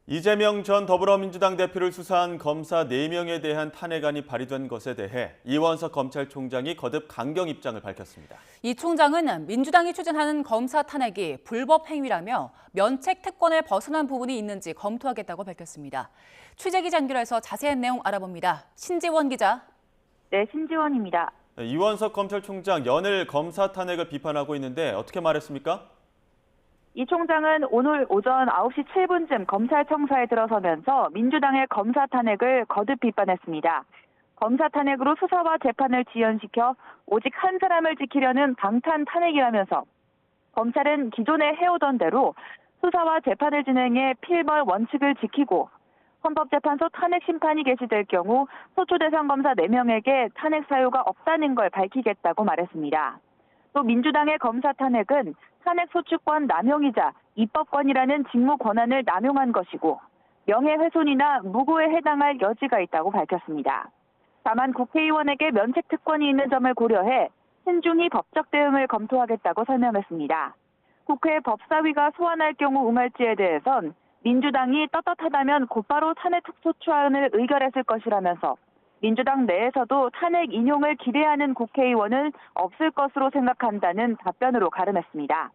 이재명 전 더불어민주당 대표를 수사한 검사 4명에 대한 탄핵안이 발의된 것에 대해 이원석 검찰총장이 거듭 강경 입장을 밝혔습니다. 이 총장은 민주당이 추진하는 검사 탄핵이 불법 행위라며 면책 특권을 벗어난 부분이 있는지 검토하겠다고 밝혔습니다. 취재 기자 연결해서 자세한 내용 알아봅니다. 신지원 기자. 네, 신지원입니다. 이원석 검찰총장 연일 검사 탄핵을 비판하고 있는데 어떻게 말했습니까? 이 총장은 오늘 오전 9시 7분쯤 검찰청사에 들어서면서 민주당의 검사 탄핵을 거듭 비판했습니다. 검사 탄핵으로 수사와 재판을 지연시켜 오직 한 사람을 지키려는 방탄 탄핵이라면서 검찰은 기존에 해오던 대로 수사와 재판을 진행해 필벌 원칙을 지키고 헌법재판소 탄핵 심판이 개시될 경우 소추 대상 검사 4명에게 탄핵 사유가 없다는 걸 밝히겠다고 말했습니다. 또 민주당의 검사 탄핵은 탄핵 소추권 남용이자 입법권이라는 직무 권한을 남용한 것이고 명예훼손이나 무고에 해당할 여지가 있다고 밝혔습니다. 다만 국회의원에게 면책 특권이 있는 점을 고려해 신중히 법적 대응을 검토하겠다고 설명했습니다. 국회 법사위가 소환할 경우 응할지에 대해선 민주당이 떳떳하다면 곧바로 탄핵 소추안을 의결했을 것이라면서 민주당 내에서도 탄핵 인용을 기대하는 국회의원은 없을 것으로 생각한다는 답변으로 가름했습니다.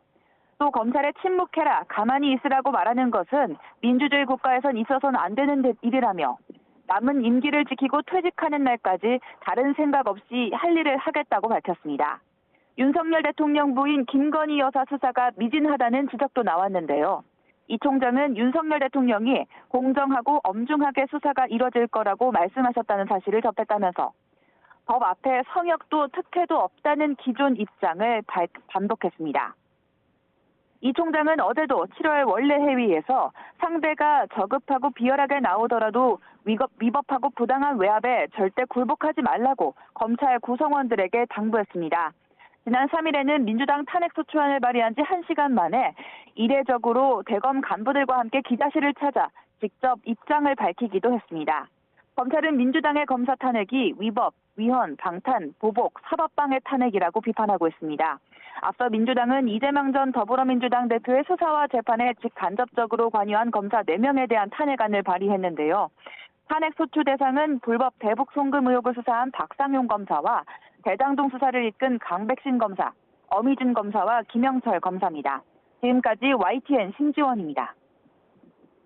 또 검찰에 침묵해라, 가만히 있으라고 말하는 것은 민주주의 국가에선 있어서는 안 되는 일이라며 남은 임기를 지키고 퇴직하는 날까지 다른 생각 없이 할 일을 하겠다고 밝혔습니다. 윤석열 대통령 부인 김건희 여사 수사가 미진하다는 지적도 나왔는데요. 이 총장은 윤석열 대통령이 공정하고 엄중하게 수사가 이뤄질 거라고 말씀하셨다는 사실을 접했다면서 법 앞에 성역도 특혜도 없다는 기존 입장을 반복했습니다. 이 총장은 어제도 7월 원래 회의에서 상대가 저급하고 비열하게 나오더라도 위법하고 부당한 외압에 절대 굴복하지 말라고 검찰 구성원들에게 당부했습니다. 지난 3일에는 민주당 탄핵소추안을 발의한 지 1시간 만에 이례적으로 대검 간부들과 함께 기자실을 찾아 직접 입장을 밝히기도 했습니다. 검찰은 민주당의 검사 탄핵이 위법, 위헌, 방탄, 보복, 사법방해 탄핵이라고 비판하고 있습니다. 앞서 민주당은 이재명 전 더불어민주당 대표의 수사와 재판에 직간접적으로 관여한 검사 4명에 대한 탄핵안을 발의했는데요. 탄핵 소추 대상은 불법 대북 송금 의혹을 수사한 박상용 검사와 대장동 수사를 이끈 강백신 검사, 어미준 검사와 김영철 검사입니다. 지금까지 YTN 신지원입니다.